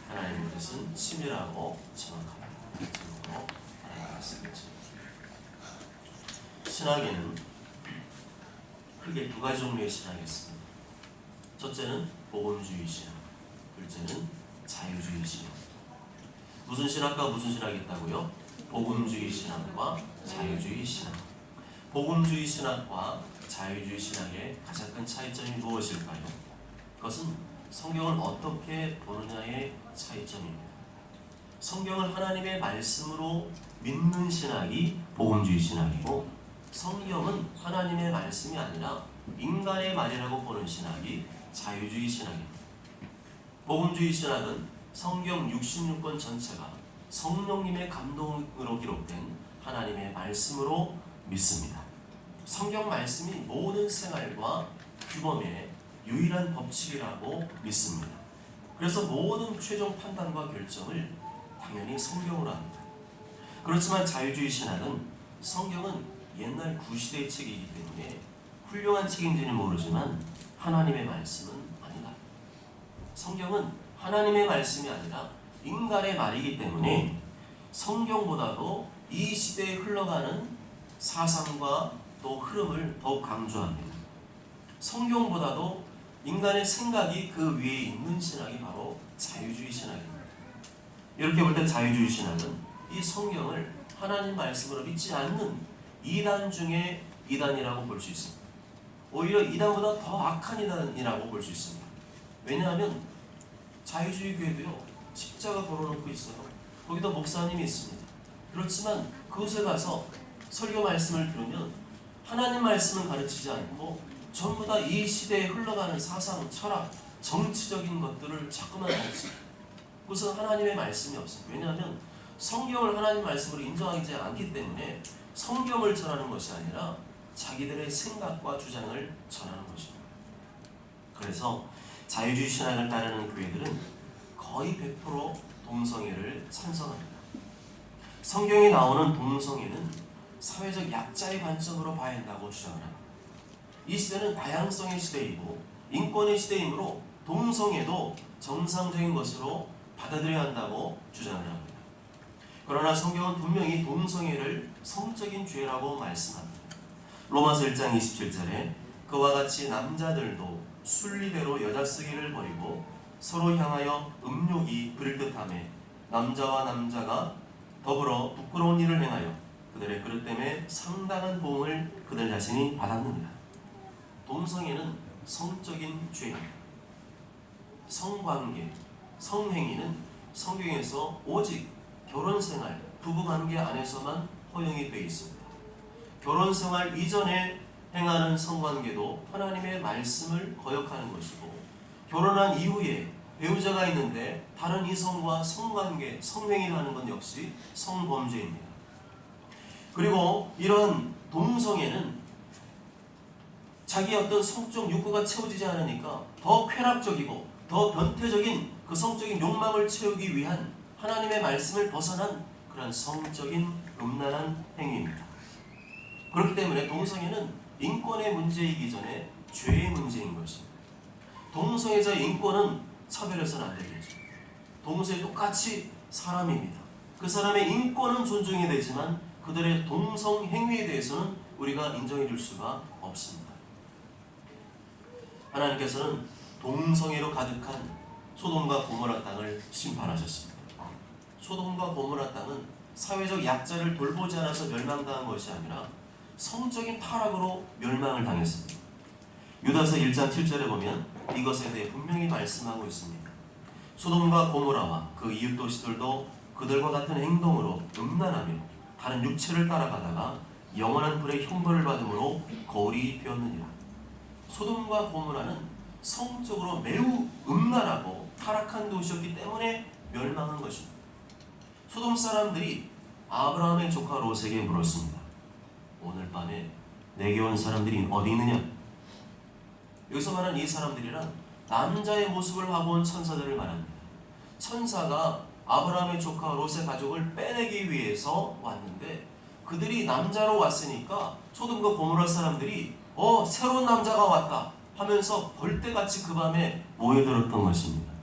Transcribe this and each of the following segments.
하나님의 뜻은 치밀하고 정확합니다. 제목으로 하나님의 말씀이죠. 신학에는 크게 두 가지 종류의 신학이 있습니다. 첫째는 복음주의 신학, 둘째는 자유주의 신학. 무슨 신학과 무슨 신학이 있다고요? 복음주의 신학과 자유주의 신학. 복음주의 신학과 자유주의 신학의 가장 큰 차이점이 무엇일까요? 그것은 성경을 어떻게 보느냐의 차이점입니다. 성경을 하나님의 말씀으로 믿는 신학이 복음주의 신학이고, 성경은 하나님의 말씀이 아니라 인간의 말이라고 보는 신학이 자유주의 신학입니다. 복음주의 신학은 성경 66권 전체가 성령님의 감동으로 기록된 하나님의 말씀으로 믿습니다. 성경 말씀이 모든 생활과 규범의 유일한 법칙이라고 믿습니다. 그래서 모든 최종 판단과 결정을 당연히 성경으로 합니다. 그렇지만 자유주의 신학은 성경은 옛날 구시대의 책이기 때문에 훌륭한 책인지는 모르지만 하나님의 말씀은 아니다. 성경은 하나님의 말씀이 아니라 인간의 말이기 때문에 성경보다도 이 시대에 흘러가는 사상과 또 흐름을 더욱 강조합니다. 성경보다도 인간의 생각이 그 위에 있는 신학이 바로 자유주의 신학입니다. 이렇게 볼 때 자유주의 신학은 이 성경을 하나님 말씀으로 믿지 않는 이단 중에 이단이라고 볼 수 있습니다. 오히려 이단보다 더 악한 이단이라고 볼 수 있습니다. 왜냐하면 자유주의 교회도요, 십자가 걸어놓고 있어요. 거기다 목사님이 있습니다. 그렇지만 그곳에 가서 설교 말씀을 들으면 하나님 말씀을 가르치지 않고 전부 다 이 시대에 흘러가는 사상, 철학, 정치적인 것들을 자꾸만 가르칩니다. 그것은 하나님의 말씀이 없습니다. 왜냐하면 성경을 하나님 말씀으로 인정하지 않기 때문에 성경을 전하는 것이 아니라 자기들의 생각과 주장을 전하는 것입니다. 그래서 자유주의 신학을 따르는 교회들은 거의 100% 동성애를 찬성합니다. 성경에 나오는 동성애는 사회적 약자의 관점으로 봐야 한다고 주장을 합니다. 이 시대는 다양성의 시대이고 인권의 시대이므로 동성애도 정상적인 것으로 받아들여야 한다고 주장을 합니다. 그러나 성경은 분명히 동성애를 성적인 죄라고 말씀합니다. 로마서 1장 27절에 그와 같이 남자들도 순리대로 여자 쓰기를 버리고 서로 향하여 음욕이 부릴 듯하매 남자와 남자가 더불어 부끄러운 일을 행하여 그들의 그릇 때문에 상당한 보응을 그들 자신이 받았느니라. 동성애는 성적인 죄입니다. 성관계, 성행위는 성경에서 오직 결혼생활, 부부관계 안에서만 허용이 되어 있습니다. 결혼생활 이전에 행하는 성관계도 하나님의 말씀을 거역하는 것이고, 결혼한 이후에 배우자가 있는데 다른 이성과 성관계, 성행위를 하는 건 역시 성범죄입니다. 그리고 이런 동성애는 자기의 어떤 성적 욕구가 채워지지 않으니까 더 쾌락적이고 더 변태적인 그 성적인 욕망을 채우기 위한 하나님의 말씀을 벗어난 그런 성적인 음란한 행위입니다. 그렇기 때문에 동성애는 인권의 문제이기 전에 죄의 문제인 것입니다. 동성애자의 인권은 차별해서는 안 되겠죠. 동성애 똑같이 사람입니다. 그 사람의 인권은 존중해야 되지만 그들의 동성 행위에 대해서는 우리가 인정해 줄 수가 없습니다. 하나님께서는 동성애로 가득한 소돔과 고모라 땅을 심판하셨습니다. 소돔과 고모라 땅은 사회적 약자를 돌보지 않아서 멸망당한 것이 아니라 성적인 타락으로 멸망을 당했습니다. 유다서 1장 7절에 보면 이것에 대해 분명히 말씀하고 있습니다. 소돔과 고모라와 그 이웃 도시들도 그들과 같은 행동으로 음란하며 다른 육체를 따라가다가 영원한 불의 형벌을 받음으로 거울이 되었느니라. 소돔과 고모라는 성적으로 매우 음란하고 타락한 도시였기 때문에 멸망한 것입니다. 소돔 사람들이 아브라함의 조카 롯에게 물었습니다. 오늘 밤에 내게 온 사람들이 어디 있느냐? 여기서 말하는 이 사람들이란 남자의 모습을 하고 온 천사들을 말합니다. 천사가 아브라함의 조카 롯의 가족을 빼내기 위해서 왔는데 그들이 남자로 왔으니까 소돔과 고모라 사람들이 새로운 남자가 왔다 하면서 벌떼같이 그 밤에 모여들었던 것입니다.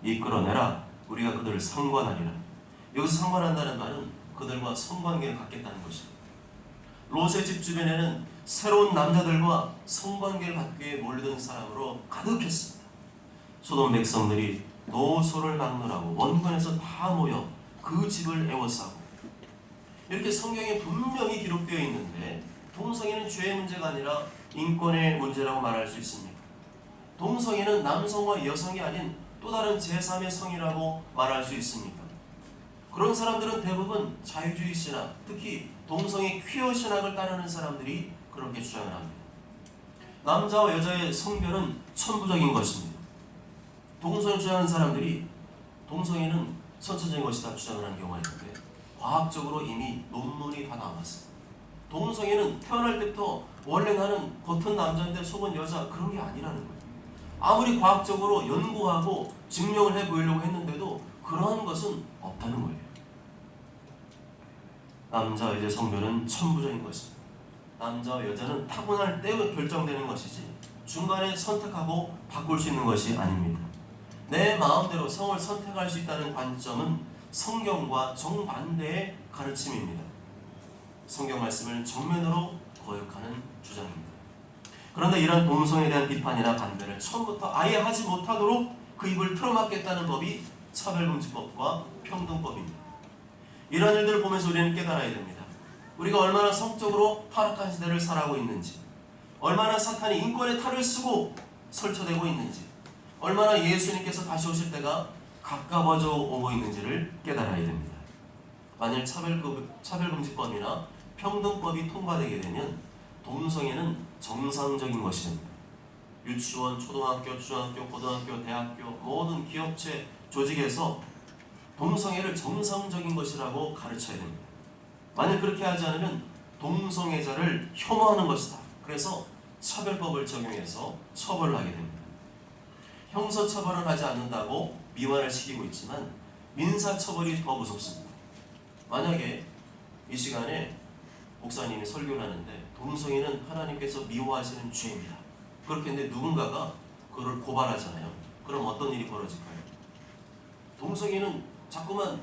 이끌어내라, 우리가 그들을 상관하리라. 여기서 상관한다는 말은 그들과 성관계를 갖겠다는 것입니다. 롯의 집 주변에는 새로운 남자들과 성관계를 갖기 위해 몰려든 사람으로 가득했습니다. 소돔 백성들이 노소를 막느라고 원근에서 다 모여 그 집을 애워싸고, 이렇게 성경에 분명히 기록되어 있는데 동성애는 죄의 문제가 아니라 인권의 문제라고 말할 수 있습니다. 동성애는 남성과 여성이 아닌 또 다른 제3의 성이라고 말할 수 있습니까? 그런 사람들은 대부분 자유주의 신학, 특히 동성애 퀴어 신학을 따르는 사람들이 그렇게 주장을 합니다. 남자와 여자의 성별은 천부적인 것입니다. 동성애 주장하는 사람들이 동성애는 선천적인 것이다 주장을 하는 경우가 있는데, 과학적으로 이미 논문이 다 나왔습니다. 동성애는 태어날 때부터 원래 나는 겉은 남자인데 속은 여자, 그런 게 아니라는 거예요. 아무리 과학적으로 연구하고 증명을 해보이려고 했는데도 그러한 것은 없다는 거예요. 남자 여자의 성별은 천부적인 것입니다. 남자와 여자는 타고날 때 결정되는 것이지 중간에 선택하고 바꿀 수 있는 것이 아닙니다. 내 마음대로 성을 선택할 수 있다는 관점은 성경과 정반대의 가르침입니다. 성경 말씀을 정면으로 거역하는 주장입니다. 그런데 이런 동성애에 대한 비판이나 반대를 처음부터 아예 하지 못하도록 그 입을 틀어막겠다는 법이 차별금지법과 평등법입니다. 이런 일들을 보면서 우리는 깨달아야 됩니다. 우리가 얼마나 성적으로 타락한 시대를 살아가고 있는지, 얼마나 사탄이 인권의 탈을 쓰고 설쳐대고 있는지, 얼마나 예수님께서 다시 오실 때가 가까워져 오고 있는지를 깨달아야 됩니다. 만일 차별금지법이나 평등법이 통과되게 되면 동성애는 정상적인 것이 됩니다. 유치원, 초등학교, 중학교, 고등학교, 대학교, 모든 기업체, 조직에서 동성애를 정상적인 것이라고 가르쳐야 됩니다. 만약 그렇게 하지 않으면 동성애자를 혐오하는 것이다. 그래서 차별법을 적용해서 처벌을 하게 됩니다. 형사처벌을 하지 않는다고 미화를 시키고 있지만 민사처벌이 더 무섭습니다. 만약에 이 시간에 목사님이 설교를 하는데 동성애는 하나님께서 미워하시는 죄입니다, 그렇게 했는데 누군가가 그를 고발하잖아요. 그럼 어떤 일이 벌어질까요? 동성애는 자꾸만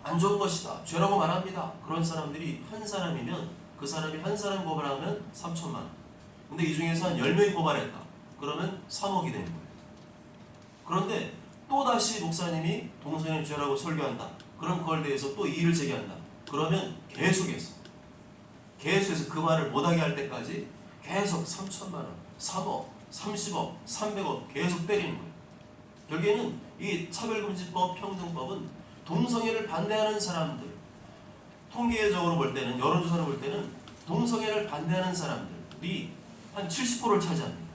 안 좋은 것이다, 죄라고 말합니다. 그런 사람들이 한 사람이면 그 사람이 한 사람 고발하면 3천만 원. 근데 이 중에서 한 10명이 고발했다. 그러면 3억이 되는 거예요. 그런데 또다시 목사님이 동성애 죄라고 설교한다. 그럼 그걸 대해서 또 이의를 제기한다. 그러면 계속해서 그 말을 못하게 할 때까지 계속 3천만 원, 3억, 30억, 300억 계속 때리는 거예요. 결국에는 이 차별금지법, 평등법은 동성애를 반대하는 사람들, 통계적으로 볼 때는, 여론조사를 볼 때는 동성애를 반대하는 사람들이 한 70%를 차지합니다.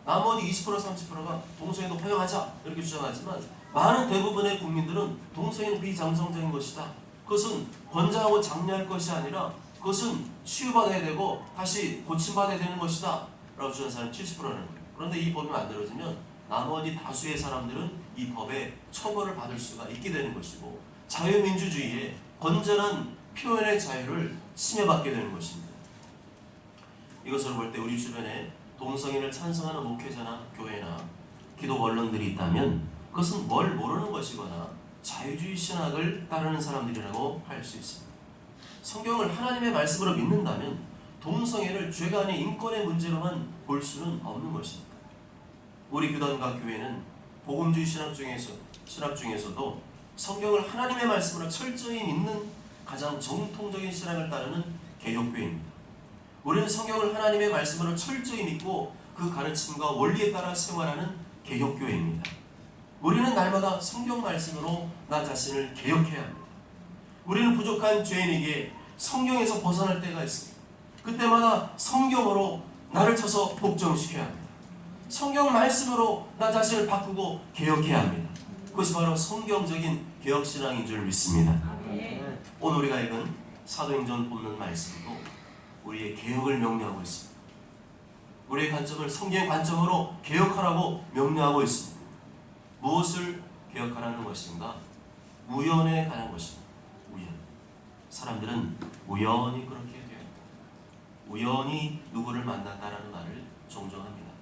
나머지 20%, 30%가 동성애도 허용하자 이렇게 주장하지만 많은 대부분의 국민들은 동성애는 비정상적인 것이다, 그것은 권장하고 장려할 것이 아니라 그것은 치유받아야 되고 다시 고침받아야 되는 것이다 라고 주장하는 사람이 70%라는 거예요. 그런데 이 법이 만들어지면 나머지 다수의 사람들은 이 법에 처벌을 받을 수가 있게 되는 것이고, 자유민주주의의 건전한 표현의 자유를 침해받게 되는 것입니다. 이것을 볼 때 우리 주변에 동성애를 찬성하는 목회자나 교회나 기독 언론들이 있다면 그것은 뭘 모르는 것이거나 자유주의 신학을 따르는 사람들이라고 할 수 있습니다. 성경을 하나님의 말씀으로 믿는다면 동성애를 죄가 아닌 인권의 문제로만 볼 수는 없는 것입니다. 우리 교단과 교회는 복음주의 신학 중에서도 성경을 하나님의 말씀으로 철저히 믿는 가장 정통적인 신학을 따르는 개혁교회입니다. 우리는 성경을 하나님의 말씀으로 철저히 믿고 그 가르침과 원리에 따라 생활하는 개혁교회입니다. 우리는 날마다 성경 말씀으로 나 자신을 개혁해야 합니다. 우리는 부족한 죄인에게 성경에서 벗어날 때가 있습니다. 그때마다 성경으로 나를 쳐서 복종시켜야 합니다. 성경 말씀으로 나 자신을 바꾸고 개혁해야 합니다. 그것이 바로 성경적인 개혁신앙인 줄 믿습니다. 오늘 우리가 읽은 사도행전 본문 말씀도 우리의 개혁을 명령하고 있습니다. 우리의 관점을 성경의 관점으로 개혁하라고 명령하고 있습니다. 무엇을 개혁하라는 것인가? 우연에 관한 것입니다. 우연. 사람들은 우연히 그렇게 돼요. 우연히 누구를 만났다라는 말을 종종 합니다.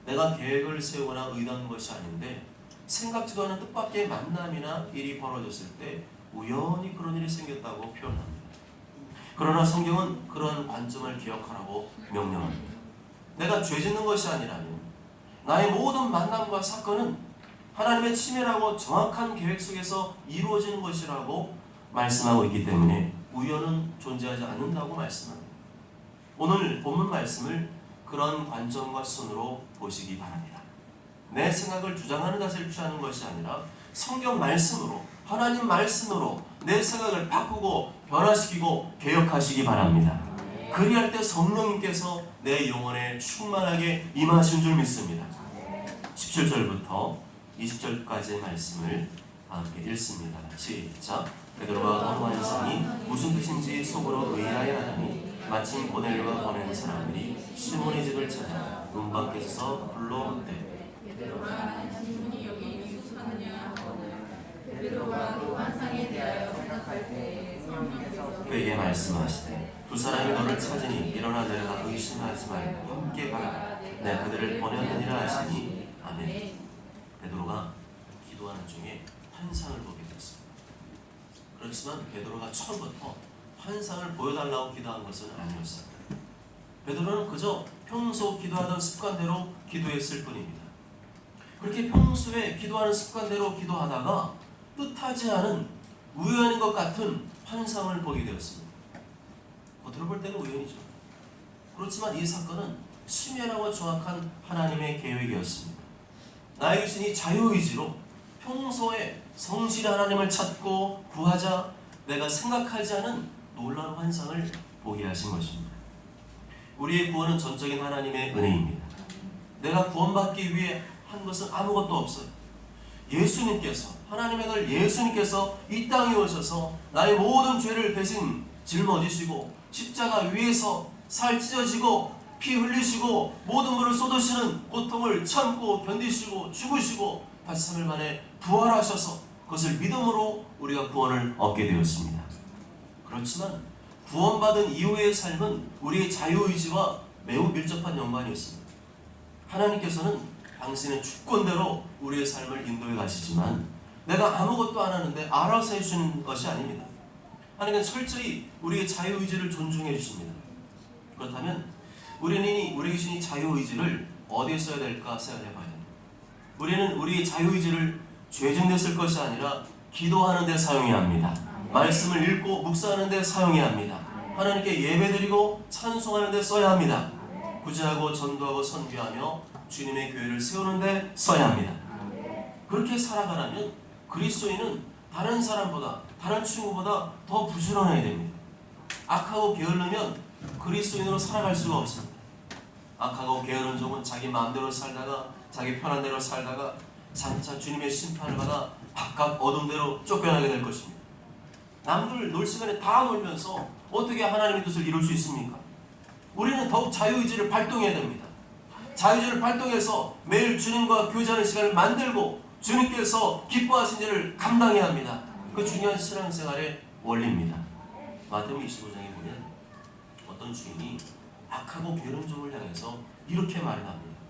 내가 계획을 세우거나 의도한 것이 아닌데 생각지도 않은 뜻밖의 만남이나 일이 벌어졌을 때 우연히 그런 일이 생겼다고 표현합니다. 그러나 성경은 그런 관점을 기억하라고 명령합니다. 내가 죄 짓는 것이 아니라면 나의 모든 만남과 사건은 하나님의 치밀하고 정확한 계획 속에서 이루어지는 것이라고 말씀하고 있기 때문에 우연은 존재하지 않는다고 말씀합니다. 오늘 본문 말씀을 그런 관점과 순으로 보시기 바랍니다. 내 생각을 주장하는 자세를 취하는 것이 아니라 성경 말씀으로, 하나님 말씀으로 내 생각을 바꾸고 변화시키고 개혁하시기 바랍니다. 그리할 때 성령님께서 내 영혼에 충만하게 임하신 줄 믿습니다. 17절부터 20절까지의 말씀을 함께 읽습니다. 시작. 베드로가 어느 환상이 무슨 뜻인지 속으로 의아해 하더니 마침 고넬료가 보내는 사람들이 시몬의 집을 찾아 문 밖에서 불러온대. 베드로가 시몬이 여기 유숙하느냐 하거늘 베드로가 그 환상에 대하여 생각할 때에 성령께서 그에게 말씀하시되 두 사람이 너를 찾으니 일어나 내려가 의심하지 말고 함께 가라. 내가 그들을 보냈느니라 하시니 아멘. 베드로가 기도하는 중에 환상을 보게 되었습니다. 그렇지만 베드로가 처음부터 환상을 보여달라고 기도한 것은 아니었어요. 베드로는 그저 평소 기도하던 습관대로 기도했을 뿐입니다. 그렇게 평소에 기도하는 습관대로 기도하다가 뜻하지 않은 우연인 것 같은 환상을 보게 되었습니다. 겉으로 볼 때는 우연이죠. 그렇지만 이 사건은 치밀하고 정확한 하나님의 계획이었습니다. 나의 귀신이 자유의지로 평소에 성실히 하나님을 찾고 구하자 내가 생각하지 않은 놀라운 환상을 보게 하신 것입니다. 우리의 구원은 전적인 하나님의 은혜입니다. 내가 구원받기 위해 한 것은 아무것도 없어요. 예수님께서, 하나님의 아들 예수님께서 이 땅에 오셔서 나의 모든 죄를 대신 짊어지시고 십자가 위에서 살 찢어지고 피 흘리시고 모든 물을 쏟으시는 고통을 참고 견디시고 죽으시고 다시 3일 만에 부활하셔서 그것을 믿음으로 우리가 구원을 얻게 되었습니다. 그렇지만 구원받은 이후의 삶은 우리의 자유의지와 매우 밀접한 연관이 있습니다. 하나님께서는 당신의 주권대로 우리의 삶을 인도해 가시지만 내가 아무것도 안 하는데 알아서 해주시는 것이 아닙니다. 하나님은 철저히 우리의 자유의지를 존중해 주십니다. 그렇다면 우리 귀신이 자유의지를 어디에 써야 될까 생각해 봐야 됩니다. 우리는 우리의 자유의지를 죄짓는 데 쓸 것이 아니라 기도하는 데 사용해야 합니다. 말씀을 읽고 묵상하는 데 사용해야 합니다. 하나님께 예배드리고 찬송하는 데 써야 합니다. 구제하고 전도하고 선교하며 주님의 교회를 세우는 데 써야 합니다. 그렇게 살아가려면 그리스도인은 다른 사람보다, 다른 친구보다 더 부지런해야 됩니다. 악하고 게으르면 그리스도인으로 살아갈 수가 없습니다. 악하고 게으른 종은 자기 마음대로 살다가 자기 편한 대로 살다가 장차 주님의 심판을 받아 바깥 어둠대로 쫓겨나게 될 것입니다. 남들 놀 시간에 다 놀면서 어떻게 하나님의 뜻을 이룰 수 있습니까? 우리는 더욱 자유의지를 발동해야 됩니다. 자유의지를 발동해서 매일 주님과 교제하는 시간을 만들고 주님께서 기뻐하신 일을 감당해야 합니다. 그 중요한 신앙생활의 원리입니다. 마태복음 25장에 보면 어떤 주인이 악하고 게으른 종을 향해서 이렇게 말을 합니다.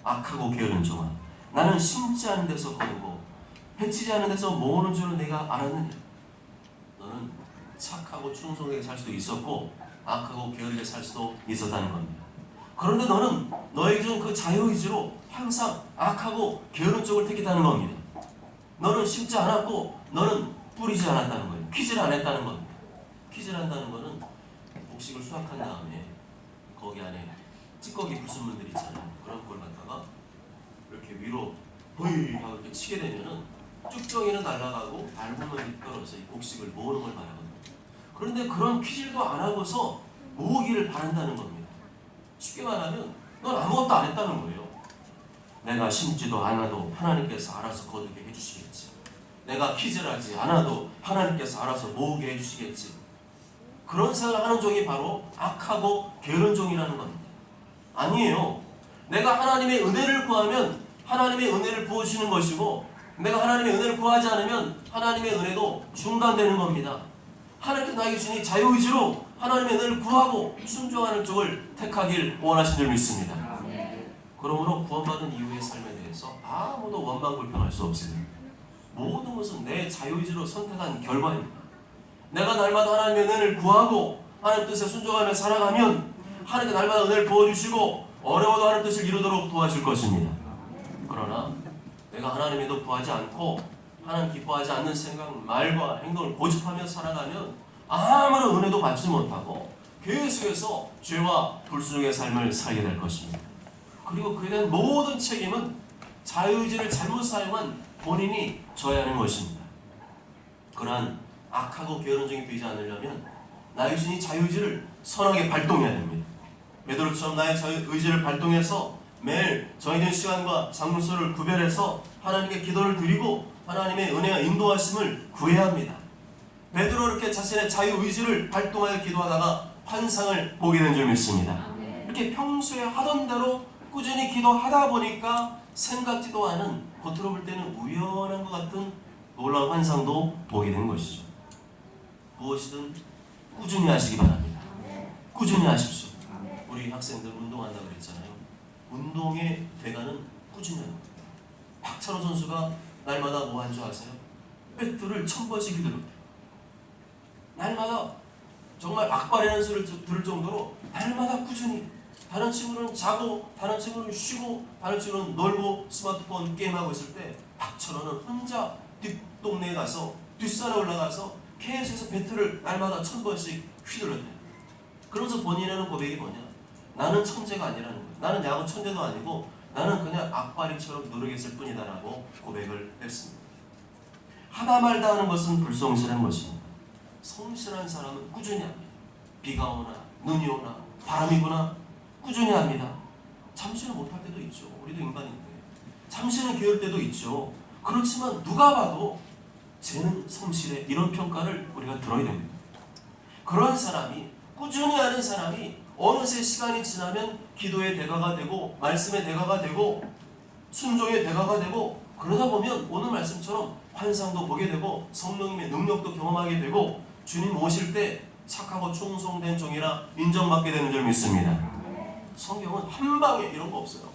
악하고 게으른 종아, 나는 심지 않은 데서 거두고 해치지 않은 데서 모으는 줄을 내가 알았느냐. 너는 착하고 충성되게 살 수도 있었고 악하고 게으르게 살 수도 있었다는 겁니다. 그런데 너는 너에게 준 그 자유의지로 항상 악하고 게으른 쪽을 택했다는 겁니다. 너는 심지 않았고 너는 뿌리지 않았다는 거예요. 퀴즈를 안 했다는 겁니다. 퀴즈를 한다는 거는 곡식을 수확한 다음에 거기 안에 찌꺼기 부순물들 있잖아요. 그런 걸 갖다가 이렇게 위로 호이 하고 이렇게 치게 되면은 쭉정이는 날아가고 밟으면 떨어져서 이 곡식을 모으는 걸 말하거든요. 그런데 그런 퀴즈도 안 하고서 모으기를 바란다는 겁니다. 쉽게 말하면 넌 아무것도 안 했다는 거예요. 내가 심지도 않아도 하나님께서 알아서 거두게 해주시겠지. 내가 퀴즈를 하지 않아도 하나님께서 알아서 모으게 해주시겠지. 그런 생각을 하는 종이 바로 악하고 게으른 종이라는 겁니다. 아니에요. 내가 하나님의 은혜를 구하면 하나님의 은혜를 부어주시는 것이고 내가 하나님의 은혜를 구하지 않으면 하나님의 은혜도 중단되는 겁니다. 하나님께서 나에게 주신 자유의지로 하나님의 은혜를 구하고 순종하는 쪽을 택하길 원하시는 줄 믿습니다. 그러므로 구원받은 이후의 삶에 대해서 대해서 아무도 원망불평할 수 없습니다. 모든 것은 내 자유의지로 선택한 결과입니다. 내가 날마다 하나님의 은혜를 구하고 하나님 뜻에 순종하며 살아가면 하나님께 날마다 은혜를 부어주시고 어려워도 하나님 뜻을 이루도록 도와줄 것입니다. 그러나 내가 하나님에도 구하지 않고 하나님 기뻐하지 않는 생각, 말과 행동을 고집하며 살아가면 아무런 은혜도 받지 못하고 계속해서 죄와 불순종의 삶을 살게 될 것입니다. 그리고 그에 대한 모든 책임은 자유의지를 잘못 사용한 본인이 져야 하는 것입니다. 그러한 악하고 게으른 종이 되지 않으려면 나의 자신이 자유의지를 선하게 발동해야 됩니다. 베드로처럼 나의 자유의지를 발동해서 매일 정해진 시간과 장소를 구별해서 하나님께 기도를 드리고 하나님의 은혜와 인도하심을 구해야 합니다. 베드로 이렇게 자신의 자유의지를 발동하여 기도하다가 환상을 보게 된 줄 믿습니다. 이렇게 평소에 하던 대로 꾸준히 기도하다 보니까 생각지도 않은 겉으로 볼 때는 우연한 것 같은 놀라운 환상도 보게 된 것이죠. 무엇이든 꾸준히 하시기 바랍니다. 꾸준히 하십시오. 우리 학생들 운동한다고 그랬잖아요. 운동의 대가는 꾸준히 하는 겁니다. 박찬호 선수가 날마다 뭐 한 줄 아세요? 배트를 1000번씩 휘둘러요. 날마다 정말 악바라는 소리를 들을 정도로 날마다 꾸준히. 다른 친구는 자고, 다른 친구는 쉬고, 다른 친구는 놀고 스마트폰 게임하고 있을 때 박찬호는 혼자 뒷동네에 가서 뒷산에 올라가서 계속해서 배트를 날마다 1000번씩 휘둘렀대요. 그러면서 본인이 하는 고백이 뭐냐? 나는 천재가 아니라는 거예요. 나는 야구 천재도 아니고 나는 그냥 악바리처럼 노력했을 뿐이다 라고 고백을 했습니다. 하다 말다 하는 것은 불성실한 것입니다. 성실한 사람은 꾸준히 합니다. 비가 오나 눈이 오나 바람이 부나 꾸준히 합니다. 잠시는 못할 때도 있죠. 우리도 인간인데 잠시는 게을 때도 있죠. 그렇지만 누가 봐도 쟤는 성실해, 이런 평가를 우리가 들어야 됩니다. 그런 사람이, 꾸준히 하는 사람이 어느새 시간이 지나면 기도의 대가가 되고 말씀의 대가가 되고 순종의 대가가 되고, 그러다 보면 오늘 말씀처럼 환상도 보게 되고 성령님의 능력도 경험하게 되고 주님 오실 때 착하고 충성된 종이라 인정받게 되는 줄 믿습니다. 성경은 한 방에 이런 거 없어요.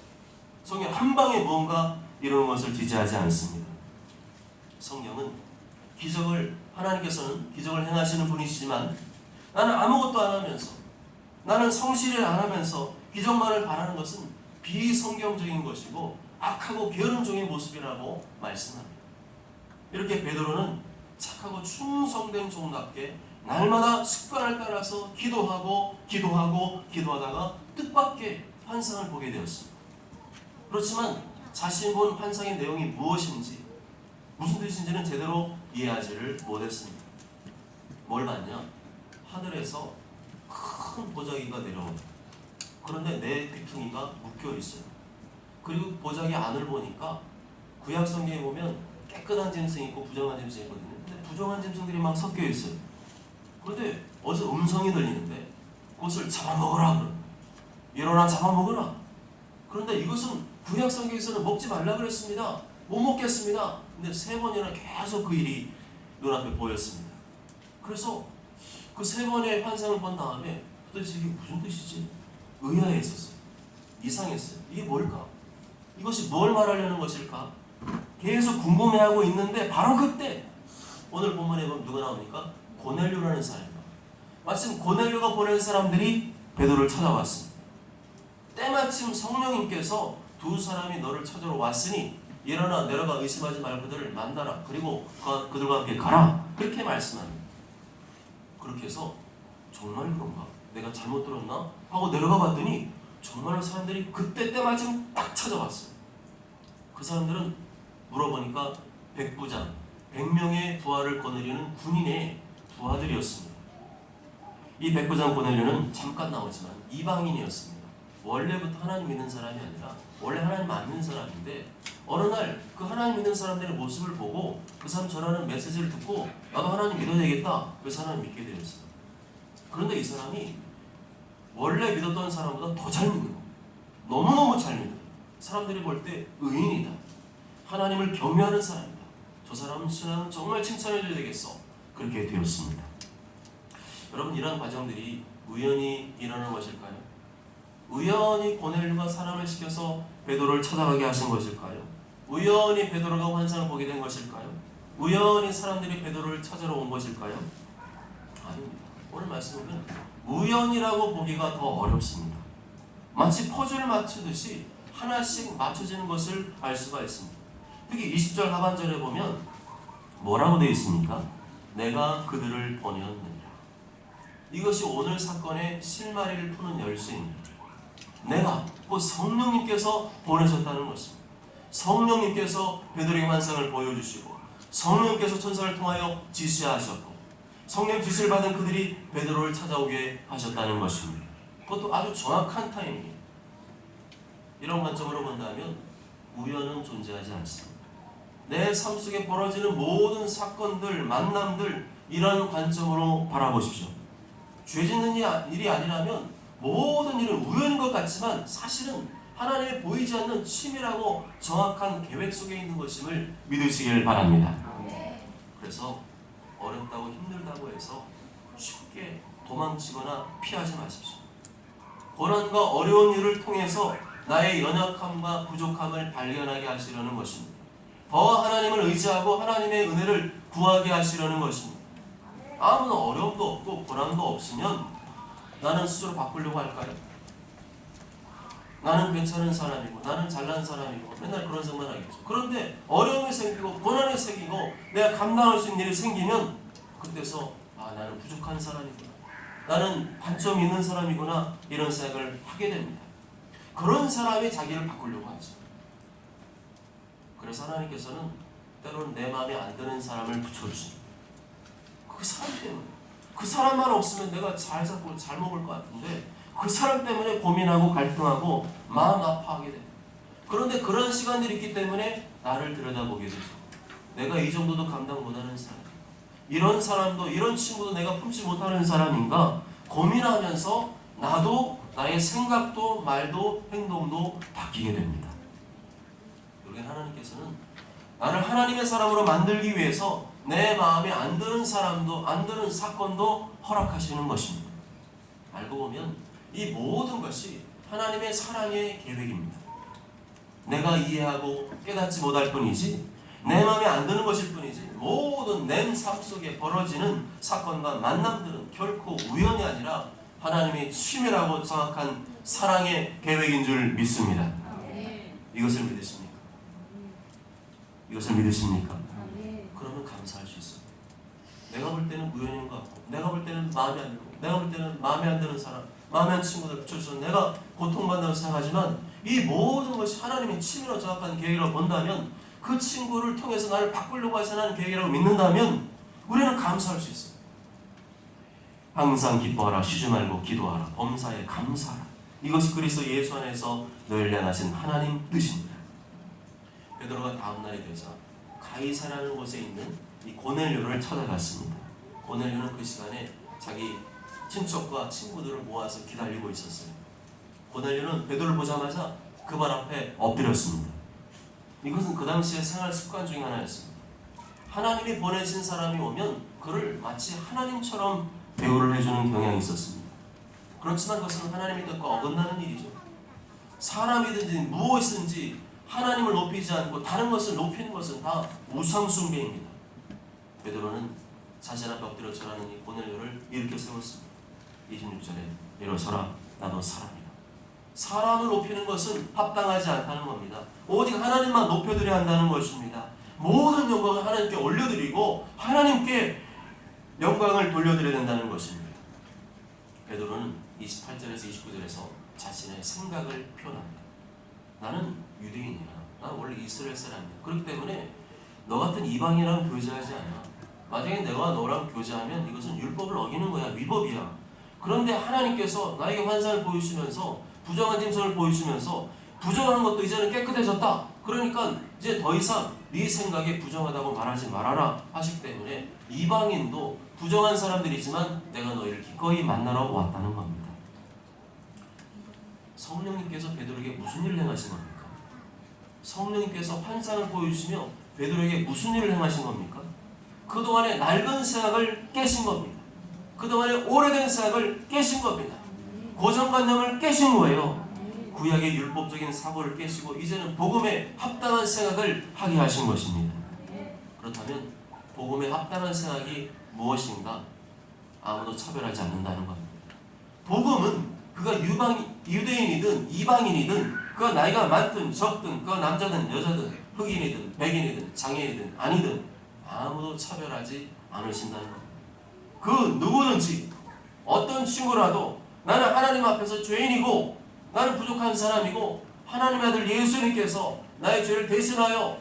성경 한 방에 무언가 이루는 것을 지지하지 않습니다. 성경은 기적을, 하나님께서는 기적을 행하시는 분이시지만 나는 아무것도 안 하면서, 나는 성실을 안 하면서 기적만을 바라는 것은 비성경적인 것이고 악하고 게으른 종의 모습이라고 말씀합니다. 이렇게 베드로는 착하고 충성된 종답게 날마다 습관을 따라서 기도하다가 뜻밖의 환상을 보게 되었습니다. 그렇지만 자신이 본 환상의 내용이 무엇인지, 무슨 뜻인지는 제대로 이해하지를 못했습니다. 뭘 봤냐? 하늘에서 큰 보자기가 내려옵니다. 그런데 내 귀퉁이가 묶여 있어요. 그리고 보자기 안을 보니까 구약 성경에 보면 깨끗한 짐승이 있고 부정한 짐승이 있거든요. 근데 부정한 짐승들이 막 섞여 있어요. 그런데 어디서 음성이 들리는데 그것을 잡아먹으라 그래요. 일어나 잡아먹으라. 그런데 이것은 구약 성경에서는 먹지 말라 그랬습니다. 못 먹겠습니다. 근데 3번이나 계속 그 일이 눈앞에 보였습니다. 그래서 그 3번의 환상을 본 다음에 도대체 이게 무슨 뜻이지? 의아했었어요. 이상했어요. 이게 뭘까? 이것이 뭘 말하려는 것일까? 계속 궁금해하고 있는데 바로 그때 오늘 본문에 보면 누가 나오니까 고넬료라는 사람이에요. 마침 고넬료가 보낸 사람들이 베드로를 찾아왔습니다. 때마침 성령님께서 두 사람이 너를 찾으러 왔으니 일어나 내려가 의심하지 말고 그들을 만나라. 그리고 그들과 함께 가라. 그렇게 말씀합니다. 그렇게 해서 정말 그런가? 내가 잘못 들었나? 하고 내려가 봤더니 정말 사람들이 그때 때마침 딱 찾아왔어요. 그 사람들은 물어보니까 백부장, 100명의 부하를 거느리는 군인의 부하들이었습니다. 이 백부장 고넬료는 잠깐 나오지만 이방인이었습니다. 원래부터 하나님 믿는 사람이 아니라 원래 하나님 안 믿는 사람인데 어느 날 그 하나님 믿는 사람들의 모습을 보고 그 사람 전하는 메시지를 듣고 나도 하나님 믿어야 되겠다. 그래서 하나님 믿게 되었어요. 그런데 이 사람이 원래 믿었던 사람보다 더 잘 믿는 거예요. 너무너무 잘 믿어요. 사람들이 볼 때 의인이다. 하나님을 경외하는 사람이다. 저 사람은 신앙은 정말 칭찬해줘야 되겠어. 그렇게 되었습니다. 여러분, 이러한 과정들이 우연히 일어나는 것일까요? 우연히 고넬료가 사람을 시켜서 베드로를 찾아가게 하신 것일까요? 우연히 베드로가 환상을 보게 된 것일까요? 우연히 사람들이 베드로를 찾으러 온 것일까요? 아닙니다. 오늘 말씀은 우연이라고 보기가 더 어렵습니다. 마치 퍼즐을 맞추듯이 하나씩 맞춰지는 것을 알 수가 있습니다. 특히 20절 하반절에 보면 뭐라고 되어 있습니까? 내가 그들을 보내었느니라. 이것이 오늘 사건의 실마리를 푸는 열쇠입니다. 내가, 곧 성령님께서 보내셨다는 것입니다. 성령님께서 베드로에게 환상을 보여주시고 성령님께서 천사를 통하여 지시하셨고 성령 지시를 받은 그들이 베드로를 찾아오게 하셨다는 것입니다. 그것도 아주 정확한 타이밍이에요. 이런 관점으로 본다면 우연은 존재하지 않습니다. 내 삶 속에 벌어지는 모든 사건들, 만남들 이런 관점으로 바라보십시오. 죄 짓는 일이 아니라면 모든 일은 우연인 것 같지만 사실은 하나님의 보이지 않는 치밀하고 정확한 계획 속에 있는 것임을 믿으시길 바랍니다. 그래서 어렵다고 힘들다고 해서 쉽게 도망치거나 피하지 마십시오. 고난과 어려운 일을 통해서 나의 연약함과 부족함을 발견하게 하시려는 것입니다. 더 하나님을 의지하고 하나님의 은혜를 구하게 하시려는 것입니다. 아무런 어려움도 없고 고난도 없으면 나는 스스로 바꾸려고 할까요? 나는 괜찮은 사람이고 나는 잘난 사람이고 맨날 그런 생각만 하겠죠. 그런데 어려움이 생기고 고난이 생기고 내가 감당할 수 있는 일이 생기면 그때서 나는 부족한 사람이구나, 나는 단점이 있는 사람이구나 이런 생각을 하게 됩니다. 그런 사람이 자기를 바꾸려고 하죠. 그래서 하나님께서는 때로는 내 마음에 안 드는 사람을 붙여주십니다. 그 사람 때문에, 그 사람만 없으면 내가 잘 잡고 잘 먹을 것 같은데 그 사람 때문에 고민하고 갈등하고 마음 아파하게 됩니다. 그런데 그런 시간들이 있기 때문에 나를 들여다보게 되죠. 내가 이 정도도 감당 못하는 사람, 이런 사람도, 이런 친구도 내가 품지 못하는 사람인가 고민하면서 나도 나의 생각도 말도 행동도 바뀌게 됩니다. 여기는 하나님께서는 나를 하나님의 사람으로 만들기 위해서 내 마음에 안 드는 사람도 안 드는 사건도 허락하시는 것입니다. 알고 보면 이 모든 것이 하나님의 사랑의 계획입니다. 내가 이해하고 깨닫지 못할 뿐이지 내 마음에 안 드는 것일 뿐이지 모든 내 삶 속에 벌어지는 사건과 만남들은 결코 우연이 아니라 하나님의 치밀하고 정확한 사랑의 계획인 줄 믿습니다. 이것을 믿으십니까? 이것을 믿으십니까? 그러면 감사할 수 있습니다. 내가 볼 때는 우연인 것 같고 내가 볼 때는 마음에 안 들고 내가 볼 때는 마음에 안 드는 사람, 마음에 안 드는 친구들 붙여줘서 내가 고통받는다고 생각하지만 이 모든 것이 하나님의 치밀하고 정확한 계획이라고 본다면 그 친구를 통해서 나를 바꾸려고 하시는 계획이라고 믿는다면 우리는 감사할 수 있어요. 항상 기뻐하라, 쉬지 말고 기도하라, 범사에 감사하라. 이것이 그리스도 예수 안에서 너희를 향하신 하나님 뜻입니다. 베드로가 다음날이 되자 가이사라는 곳에 있는 이 고넬료를 찾아갔습니다. 고넬료는 그 시간에 자기 친척과 친구들을 모아서 기다리고 있었어요. 고넬료는 베드로를 보자마자 그 발 앞에 엎드렸습니다. 이것은 그 당시의 생활 습관 중에 하나였습니다. 하나님이 보내신 사람이 오면 그를 마치 하나님처럼 대우를 해주는 경향이 있었습니다. 그렇지만 그것은 하나님의 뜻과 어긋나는 일이죠. 사람이든지 무엇이든지 하나님을 높이지 않고 다른 것을 높이는 것은 다 우상숭배입니다. 베드로는 자신 앞에 엎드려 절하는 이 고넬료를 일으켜 세웠습니다. 26절에 일어서라, 나도 사람이다. 사람을 높이는 것은 합당하지 않다는 겁니다. 오직 하나님만 높여드려야 한다는 것입니다. 모든 영광을 하나님께 올려드리고 하나님께 영광을 돌려드려야 된다는 것입니다. 베드로는 28절에서 29절에서 자신의 생각을 표현합니다. 나는 유대인이야. 나는 원래 이스라엘 사람이야. 그렇기 때문에 너 같은 이방인이랑 교제하지 않아. 만약에 내가 너랑 교제하면 이것은 율법을 어기는 거야. 위법이야. 그런데 하나님께서 나에게 환상을 보여주시면서 부정한 짐승을 보여주시면서 부정한 것도 이제는 깨끗해졌다. 그러니까 이제 더 이상 네 생각에 부정하다고 말하지 말아라 하시기 때문에 이방인도 부정한 사람들이지만 내가 너희를 기꺼이 만나러 왔다는 겁니다. 성령님께서 베드로에게 무슨 일을 행하신 겁니까? 성령님께서 환상을 보여주시며 베드로에게 무슨 일을 행하신 겁니까? 그동안의 낡은 생각을 깨신 겁니다. 그동안의 오래된 생각을 깨신 겁니다. 고정관념을 깨신 거예요. 구약의 율법적인 사고를 깨시고 이제는 복음에 합당한 생각을 하게 하신 것입니다. 그렇다면 복음에 합당한 생각이 무엇인가? 아무도 차별하지 않는다는 겁니다. 복음은 그가 유대인이든 이방인이든 그가 나이가 많든 적든 그가 남자든 여자든 흑인이든 백인이든 장애인이든 아니든 아무도 차별하지 않으신다는 겁니다. 그 누구든지 어떤 친구라도 나는 하나님 앞에서 죄인이고 나는 부족한 사람이고 하나님의 아들 예수님께서 나의 죄를 대신하여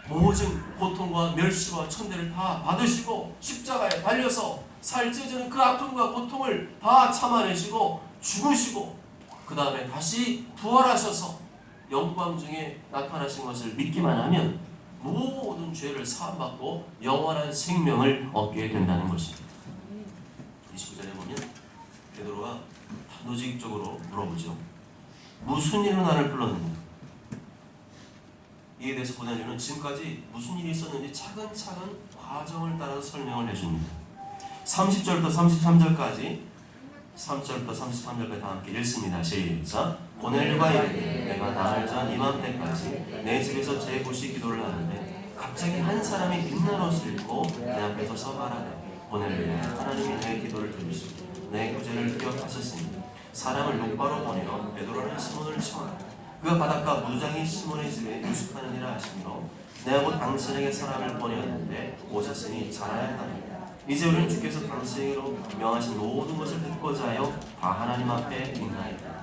모든 고통과 멸시와 천대를 다 받으시고 십자가에 달려서 살 찢어지는 그 아픔과 고통을 다 참아내시고 죽으시고 그 다음에 다시 부활하셔서 영광 중에 나타나신 것을 믿기만 하면 모든 죄를 사함받고 영원한 생명을 얻게 된다는 것입니다. 29절에 보면 베드로가 단도직입적으로 물어보죠. 무슨 일로 나를 불렀느냐? 이에 대해서 고넬료는 지금까지 무슨 일이 있었는지 차근차근 과정을 따라서 설명을 해줍니다. 30절부터 33절까지 3절부터 33절까지 다 함께 읽습니다. 시작. 고넬료가 이르되 내가 나흘 전 이맘때까지 내 집에서 제9시 기도를 하는데 갑자기 한 사람이 빛난 옷을 입고 내 앞에 서서 말하되 고넬료야 하나님이 내 기도를 들으시고 내 구제를 기억하셨으니 사람을 룩바로 보내어 베드로라는 시몬을 청하라. 그가 바닷가 무장이 시몬의 집에 유숙하느니라 하시며 내가 곧 당신에게 사람을 보내었는데 오셨으니 잘하야 하나니 이제 우리는 주께서 당신에게로 명하신 모든 것을 듣고자 하여 다 하나님 앞에 있나이다.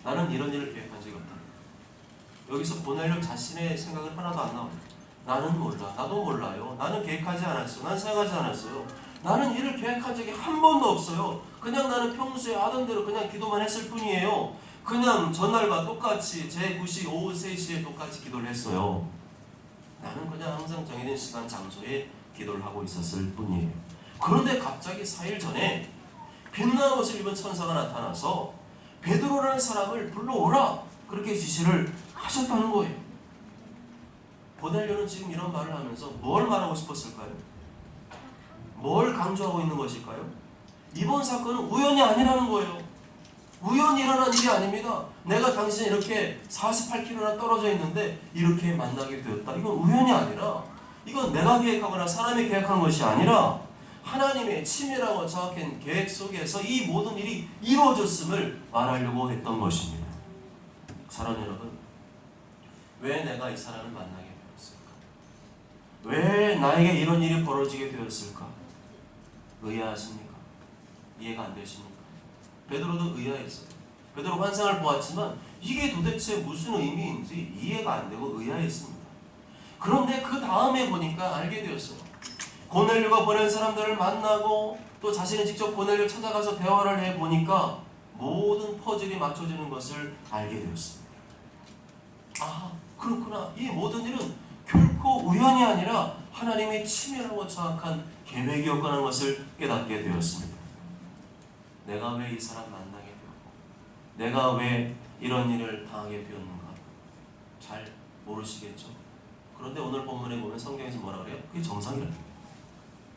나는 이런 일을 계획한 적이 없다. 여기서 고넬료 자신의 생각은 하나도 안 나옵니다. 나는 몰라. 나도 몰라요. 나는 계획하지 않았어요. 난 생각하지 않았어요. 나는 일을 계획한 적이 한 번도 없어요. 그냥 나는 평소에 하던 대로 그냥 기도만 했을 뿐이에요. 그냥 전날과 똑같이 제9시 오후 3시에 똑같이 기도를 했어요. 나는 그냥 항상 정해진 시간 장소에 기도를 하고 있었을 뿐이에요. 그런데 갑자기 4일 전에 빛나는 옷을 입은 천사가 나타나서 베드로라는 사람을 불러오라 그렇게 지시를 하셨다는 거예요. 고넬료는 지금 이런 말을 하면서 뭘 말하고 싶었을까요? 뭘 강조하고 있는 것일까요? 이번 사건은 우연이 아니라는 거예요. 우연히 일어난 일이 아닙니다. 내가 당신이 이렇게 48km나 떨어져 있는데 이렇게 만나게 되었다. 이건 우연이 아니라 이건 내가 계획하거나 사람이 계획한 것이 아니라 하나님의 치밀하고 정확한 계획 속에서 이 모든 일이 이루어졌음을 말하려고 했던 것입니다. 사랑하는 여러분, 왜 내가 이 사람을 만나게 되었을까? 왜 나에게 이런 일이 벌어지게 되었을까? 의아하십니까? 이해가 안 되십니까? 베드로도 의아했어요. 베드로 환상을 보았지만 이게 도대체 무슨 의미인지 이해가 안 되고 의아했습니다. 그런데 그 다음에 보니까 알게 되었어요. 고넬료가 보낸 사람들을 만나고 또 자신이 직접 고넬료 찾아가서 대화를 해보니까 모든 퍼즐이 맞춰지는 것을 알게 되었습니다. 아, 그렇구나. 이 모든 일은 결코 우연이 아니라 하나님의 치밀하고 정확한 계획이었다는 것을 깨닫게 되었습니다. 내가 왜 이 사람 만나게 되었고 내가 왜 이런 일을 당하게 되었는가 잘 모르시겠죠? 그런데 오늘 본문에 보면 성경에서 뭐라 그래요? 그게 정상이라는 거예요.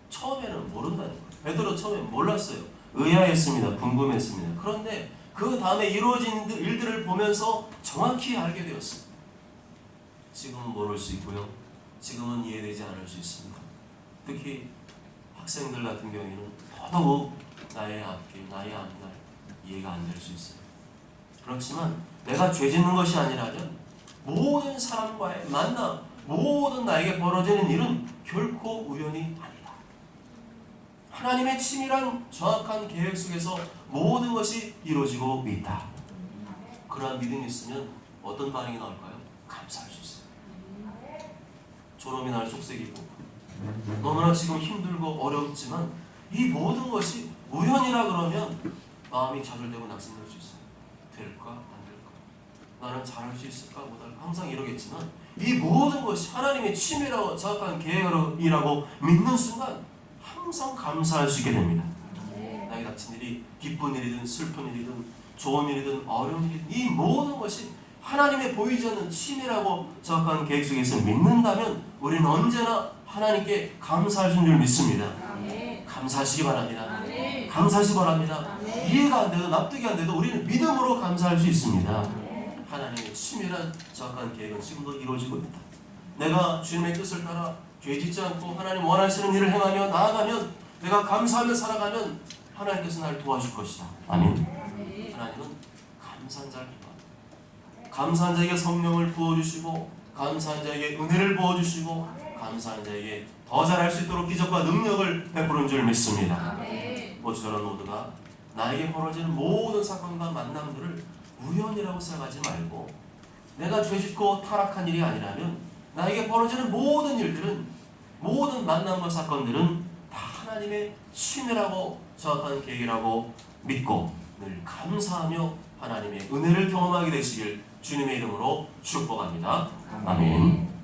처음에는 모른다는 거예요. 베드로 처음에 몰랐어요. 의아했습니다. 궁금했습니다. 그런데 그 다음에 이루어진 일들을 보면서 정확히 알게 되었습니다. 지금은 모를 수 있고요. 지금은 이해되지 않을 수 있습니다. 특히 학생들 같은 경우에는 더더욱 나의 앞길, 나의 앞날 이해가 안 될 수 있어요. 그렇지만 내가 죄 짓는 것이 아니라면 모든 사람과의 만남, 모든 나에게 벌어지는 일은 결코 우연이 아니다. 하나님의 치밀한 정확한 계획 속에서 모든 것이 이루어지고 있다. 그러한 믿음이 있으면 어떤 반응이 나올까요? 감사할 수 있어요. 졸음이 날 속색이고 너무나 지금 힘들고 어렵지만 이 모든 것이 우연이라 그러면 마음이 좌절되고 낙심될 수 있어요. 될까? 안 될까? 나는 잘할 수 있을까? 못할까? 항상 이러겠지만 이 모든 것이 하나님의 치밀하고 정확한 계획이라고 믿는 순간 항상 감사할 수 있게 됩니다. 나에게 닥친 일이 기쁜 일이든 슬픈 일이든 좋은 일이든 어려운 일이든 이 모든 것이 하나님의 보이지 않는 치밀하고 정확한 계획 속에서 믿는다면 우리는 언제나 하나님께 감사할 줄 믿습니다. 감사하시기 바랍니다. 감사하시 바랍니다. 아멘. 이해가 안 돼도 납득이 안 돼도 우리는 믿음으로 감사할 수 있습니다. 하나님의 치밀한 정확한 계획은 지금도 이루어지고 있다. 내가 주님의 뜻을 따라 죄 짓지 않고 하나님 원하시는 일을 행하며 나아가면, 내가 감사하며 살아가면 하나님께서 나를 도와줄 것이다. 아멘. 하나님은 감사한 자를 기뻐합니다. 감사한 자에게 성령을 부어주시고, 감사한 자에게 은혜를 부어주시고, 감사한 자에게 더 잘할 수 있도록 기적과 능력을 베푸는 줄 믿습니다. 모처럼 모두가 나에게 벌어지는 모든 사건과 만남들을 우연이라고 생각하지 말고, 내가 죄짓고 타락한 일이 아니라면 나에게 벌어지는 모든 일들은, 모든 만남과 사건들은 다 하나님의 치밀하고 정확한 계획이라고 믿고 늘 감사하며 하나님의 은혜를 경험하게 되시길 주님의 이름으로 축복합니다. 아멘.